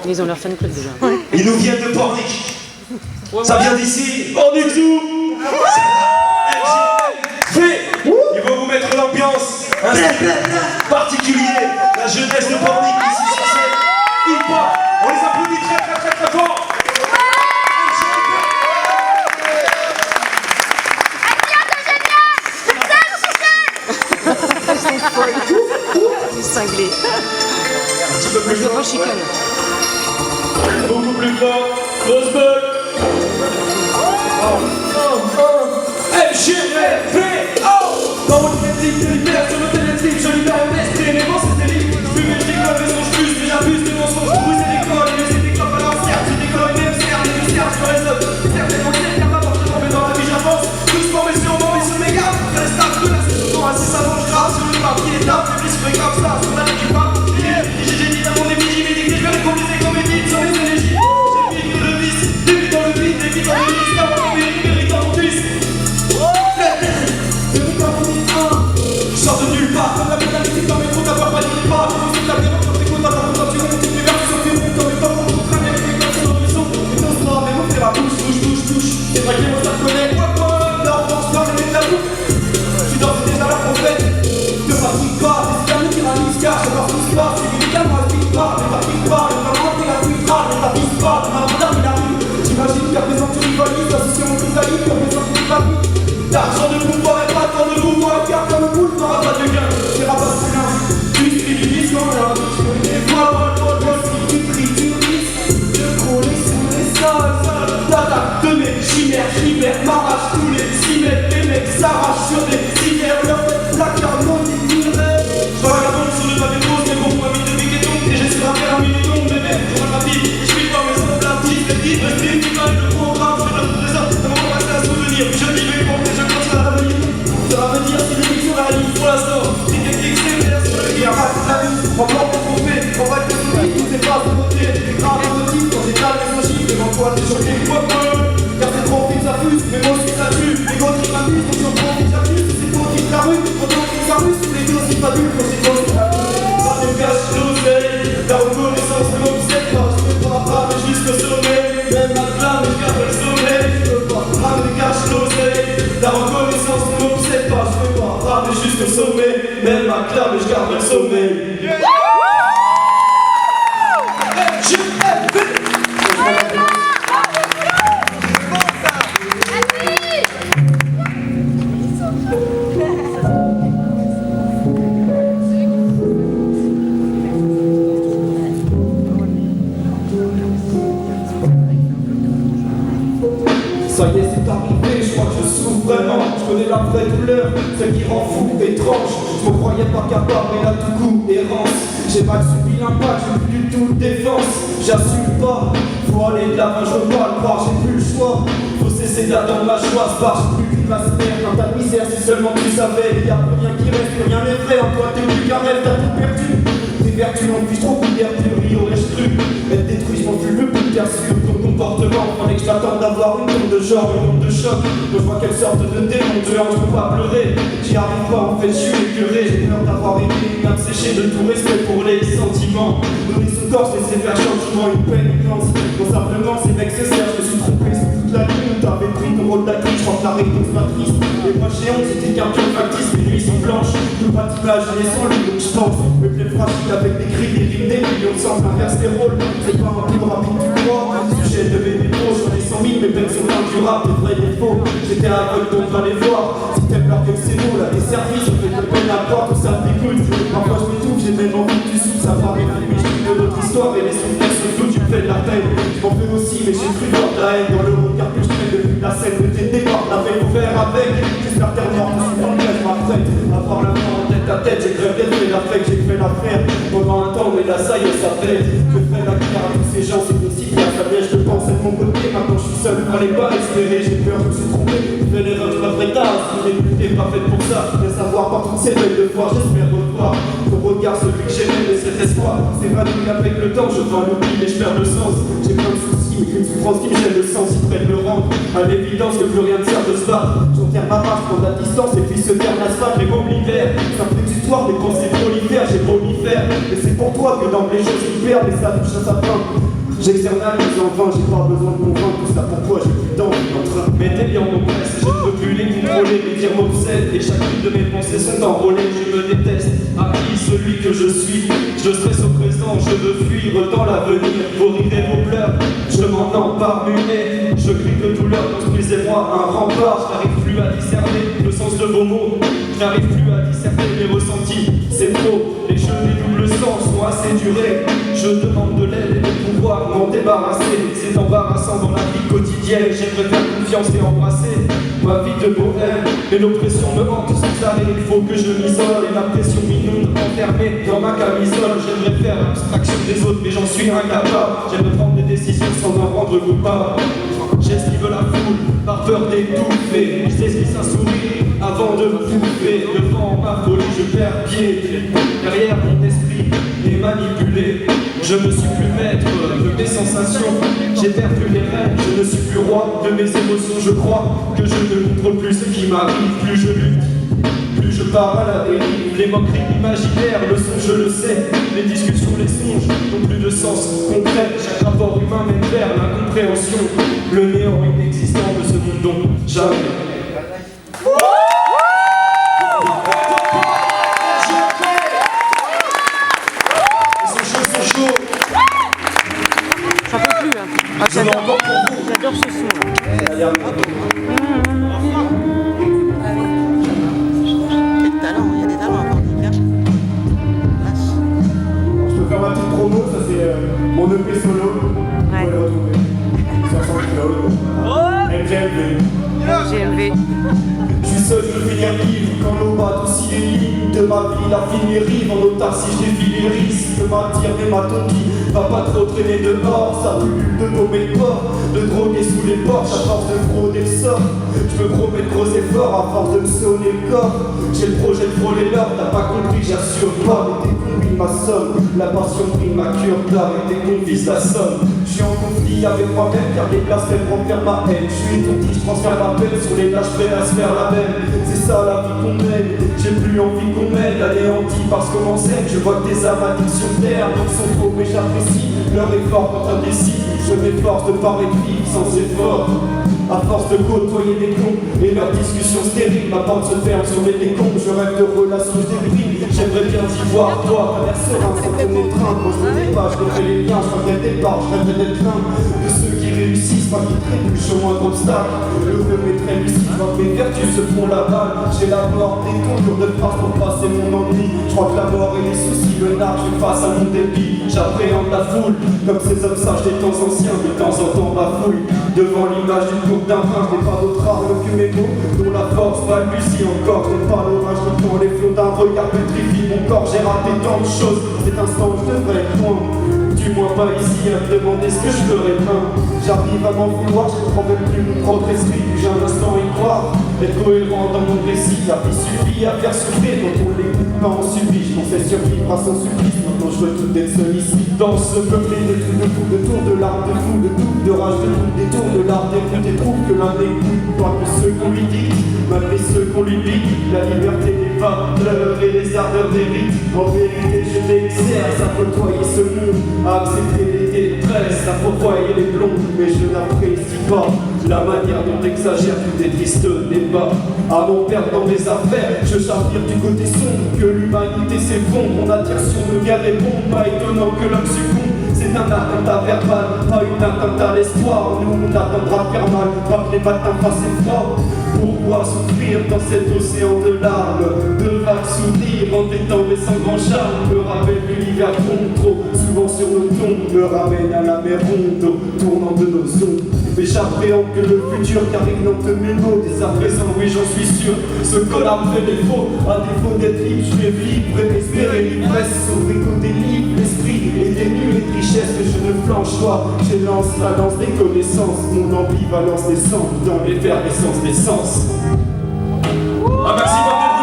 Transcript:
Ils ont leur fan club déjà. Ils nous viennent de Pornic. Ça vient d'ici. Pornic tout. Ils vont vous mettre l'ambiance. Un style particulier. La jeunesse de Pornic ici sur scène. Hip-hop. On les applaudit très très très très fort. C'est cinglé. Un petit peu plus Je vois fort. chicane. Beaucoup plus fort. Grosse bug. MGFPO. Dans mon critique de l'hiver, sur le télétrip, je libère mon esprit, mes mots c'est délire. Je fume et j'école, mais je plus, mais j'abuse des mensonges, je brise l'école, et les écoles à l'ancienne, je décolle, même certes, et je certes, je les autres. Certes, et mon ciel, capable de tomber dans la vie, j'avance. Doucement, mais sûrement, mais sur mes gardes. Les stars de la saison, assis, ça mange grave sur le papier, tape, et je fais comme ça, sur la vie du pape. Et j'ai dit à mon effigie, mais dit que je vais les compliser comme édite sur les énergies. J'ai mis le vice, des vies dans le vide, des vies dans le vice, car mon mérite dans mon fils. Je sors de nulle part, comme la pénalité dans mes trous d'avoir pas dit pas. Je suis la violence, quand t'écoutes ta parole, quand tu veux tes univers, tu sortis rond comme les temps, on trouve très bien avec les gars sur l'horizon. Et dans ce noir, même on fait la bouche, touche. C'est vrai que moi ça te connaît, quoi, là on pense dans les de la bouffe. Tu dors déjà la prophète, te fatigue pas, les amis qui rallisent car je leur pousse pas. C'est des gars, moi je pique pas, mais t'appliques pas, le temps t'es la plus grave, mais t'appliques pas, ma madame il arrive. J'imagine qu'à présent tu rivalises, la société mon chrysalide, qu'à présent tu rivalises. L'argent de pouvoir et pas tant de pouvoir, car comme le boule n'aura pas de gain. C'est rabat plus loin, tu stabilises comme là. Et moi, si tu tries, tu risques de crouler sous les sols. T'attaques de mes chimères, m'arrache tous les 6 mètres. Les mecs s'arrachent sur des cigares, leur placard non ignoré. Je vois la bombe sur le pavé rose, mais bon, moi, mis de big et donc, et j'espère faire un million de bébés. Je vois ma vie, je suis pas mes semblables, je dis, le programme, je leur présente, comment on va se la souvenir. Je dis, mais bon, déjà quand ça va venir, ça va venir si les mixes la ligne pour l'instant. Si t'es fixé, c'est sur le guerre, la vie, on va te tromper, on va te soutenir, tout c'est pas de beauté, des graves motifs, quand j'étale les ogives, devant toi t'es choqué, car c'est trop vite, ça fuse, mais moi aussi ça tue, les gosses qui m'amusent, donc j'en profite, j'abuse, c'est trop vite la rue, autant qu'ils s'amusent, tous les deux aussi pas durs, quand c'est trop vite la rue. Ça me cache l'oseille, la reconnaissance ne m'obsède pas, je peux pas ramer jusqu'au sommet, même la flamme, je garde le soleil, je peux pas ramer, cache l'oseille, la reconnaissance ne m'obsède pas, je peux pas ramer jusqu'au sommet, même ma clame, je garde le sommeil. Ça y est, c'est arrivé, je crois que je souffre vraiment. Je connais la vraie douleur, celle qui rend fou, étrange. Je me croyais pas capable, et là tout coup, errance. J'ai mal subi l'impact, j'ai plus du tout de défense. J'assume pas, faut aller de l'avant, je veux pas le croire, j'ai plus le choix. Faut cesser d'attendre la joie, se barre, j'ai plus de ma mère. Dans ta misère, si seulement tu savais, y'a plus rien qui reste, plus rien n'est vrai. En toi, t'es plus qu'un rêve, t'as tout perdu. Tes vertus n'enfuient trop de théorie, aurais-je cru être détruit, je m'en fus le plus bien sûr. Ton comportement, fallait que je t'attende d'avoir une onde de genre, une onde de choc. Je vois quelle sorte de démon dehors, je peux pas pleurer. J'y arrive pas, en fait, je suis écœuré. J'ai peur d'avoir été une âme séchée de tout respect pour les sentiments. Donner son corps, laisser faire changement, une peine immense. Bon, simplement, ces mecs se servent, je me suis trompé sur toute la nuit. T'avais pris ton rôle d'actrice, je crois que la réponse matrice. Et moi, j'ai honte, c'était qu'un pion factice, mes nuits sont blanches. Je peux pas t'imaginer sans lui, donc je pense. Me plaît fragile avec des cris, des rimes, des millions de sens, inverse les rôles. C'est pas un plus rapide, tu crois. Sujet de mes défauts, j'en ai 100 000, mes peines sont incurables, des vrais défauts. J'étais aveugle, donc va les voir. Si t'aimes leur que c'est beau, là, les services, on fait de peine à voir, tout ça t'écoute. Parfois je m'étouffe, j'ai même envie que tu souffles, ça part mes films, je de notre histoire et les souvenirs se floutent, tu me fais de la peine. Je m'en fais aussi, mais j'ai cru voir de la haine dans le regard que je fais depuis la scène de tes départs. T'avais ouvert avec, j'espère que t'es mort, je suis dans le cas, je m'apprête. À part la mort en tête à tête, j'ai grève fait la fête, j'ai fait l'affaire. Pendant un temps, mais là ça y est, ça fait. Je fais la guerre à tous ces gens, c'est possible, ça vient, je pense être de mon côté. Maintenant je suis seul, fallait pas espérer, j'ai peur, je me suis trompé. Je fais l'erreur, je m'apprête tard, si t'es pas faite pour ça. Mais savoir par toutes ces belles de fois, j'espère revoir. Ton regard, celui que j'aimais, mais cet espoir. C'est vanouille avec le temps, je vois l'oubli, mais je perds le sens. J'ai plein de soucis, mais qu'une souffrance qui me gêne le sang, si près de me rendre. À l'évidence que plus rien ne sert de se battre. J'enterre ma race, prendre la distance, et puis se taire l'asphalte, les bombes l'hiver. Ça fait du soir, des pensées prolifères, j'ai beau m'y faire. Mais c'est pour toi que d'emblée je suis perdre, et ça touche à sa fin. J'externalise en vain, j'ai pas besoin de convaincre tout ça pourquoi j'ai plus d'envie d'entrer. Mes délires m'oppressent, je ne peux plus les contrôler, mes dires m'obsèdent et chacune de mes pensées sont enrôlées. Je me déteste, haïs celui que je suis. Je stresse au présent, je veux fuir dans l'avenir. Vos rires et vos pleurs, je m'en empare muet. Je crie que douleur, construisez-moi un rempart. Je n'arrive plus à discerner le sens de vos mots. Je n'arrive plus à discerner mes ressentis. C'est trop, les jeux des doubles sens ont assez duré. Je demande de l'aide et de pouvoir m'en débarrasser. C'est embarrassant dans la vie quotidienne. J'aimerais faire confiance et embrasser ma vie de bohème. Mais l'oppression me hante sans arrêt. Il faut que je m'isole et la pression m'inonde, enfermée dans ma camisole. J'aimerais faire abstraction des autres, mais j'en suis incapable. J'aimerais prendre des décisions sans m'en rendre coupable. J'esquive la foule par peur d'étouffer. J'esquisse un sourire avant de me bouffer. Devant ma folie, je perds pied. Derrière mon esprit est manipulé. Je ne suis plus maître de mes sensations. J'ai perdu les rênes, je ne suis plus roi de mes émotions. Je crois que je ne contrôle plus ce qui m'arrive. Plus je lutte, plus je pars à la dérive. Les moqueries imaginaires, le son je le sais. Les discussions, les songes n'ont plus de sens concret. Chaque rapport humain mène vers l'incompréhension. Le néant inexistant de ce monde dont jamais. J'en peux plus. Hein. Ah, j'adore ce son. Quel talent, il y a des talents à Pornic. Je peux faire ma petite promo, ça c'est mon EP solo. Vous pouvez le retrouver. 60 kilos. GMV. Je suis seul, je vais finir vivre quand l'eau bat aussi les lignes de ma vie. La fin les rives en autarcie, je défie les risques de m'attirer, mais ma tonquille va pas trop traîner dehors. Ça pullule de paumer le corps, de droguer sous les porches à force de frauder le sort. Je me promets de gros efforts à force de me sonner le corps. J'ai le projet de frôler l'heure, t'as pas compris, j'assure pas. Mais t'es combine ma somme, la passion prime ma cure d'art et tes convices la somme. Je suis en conflit avec moi-même car les blasphèmes renferment ma haine. Je suis étourdi, je transfère la peine sur les lâches prêts à se faire la belle. C'est ça la vie qu'on mène, j'ai plus envie qu'on m'aide. Anéanti parce qu'on m'enseigne, je vois que des âmes addicts sur terre. Donc sont faux mais j'apprécie leur effort contre indécis. Je m'efforce de paraître vivre sans effort. À force de côtoyer des cons et leurs discussions stériles, ma porte se ferme sur mes décombres. Je rêve de relations, je déprime. J'aimerais bien t'y voir, toi, à l'air serein, sans ton étreinte. Moi je me débat, je refais les liens, je rêverais des départ, je rêverais d'être l'un de ceux qui réussissent, pas qui trébuchent au moindre obstacle. Le feu m'est très lucide, je vois que mes vertus se font la balle. J'ai la mort des tours de phrases pour passer mon ennui. Je crois que la mort et les soucis, le nage, je face à mon débit. J'appréhende la foule, comme ces hommes sages des temps anciens, de temps en temps bafouille. Devant l'image d'une coupe d'un prince, je n'ai pas d'autre arme que mes mots, dont la force balbutie encore. Je n'ai pas l'orage, je prends les flots d'un regard pétrifie mon corps. J'ai raté tant de choses, cet instant je devrais être loin. Du moins pas ici à me demander ce que je ferais demain. J'arrive à m'en vouloir, je ne comprends même plus mon propre esprit. J'ai un instant à y croire, être cohérent dans mon récit. La vie suffit à faire souffrir, quand on l'écoute pas on subit. Je pensais survivre à son supplice, maintenant je veux tout être seul ici. Dans ce peuplé de trucs de fou, de tour, de larmes, de fou, de doute, de rage, de doute, des tours, de larmes, d'écoute, et trouve que l'un n'écoute pas que ceux qu'on lui dit, malgré ceux qu'on lui pique. La liberté des valeurs et les ardeurs des rites. En vérité je m'exerce à côtoyer ce monde, à accepter les détresses, à fourvoyer les blondes, mais je n'apprécie pas la manière dont t'exagères tous tes tristes débats. À m'en perdre dans mes affaires, je chavire du côté sombre, que l'humanité s'effondre. Mon attraction de guerre répond, pas étonnant que l'homme succombe. C'est un attentat verbal, pas une atteinte à l'espoir. Nous on attendra faire mal, pas que les matins fassent froid. Pourquoi souffrir dans cet océan de larmes? De vagues sourires en étant mais sans grand charme. Me rappelle l'univers tombe trop souvent sur nos tombes. Me ramène à la mer ronde, tournant de nos ondes. Mais j'appréhende que le futur qu'arrive dans mes mots. Dès à présent, oui j'en suis sûr, ce connard fait défaut. À défaut d'être libre, je vais vivre et espérer l'ivresse. Sauver côté libre, l'esprit et des nuits et de richesses que je ne flanche pas. J'élance la danse des connaissances, mon ambivalence descend dans l'effervescence des sens. Un maximum de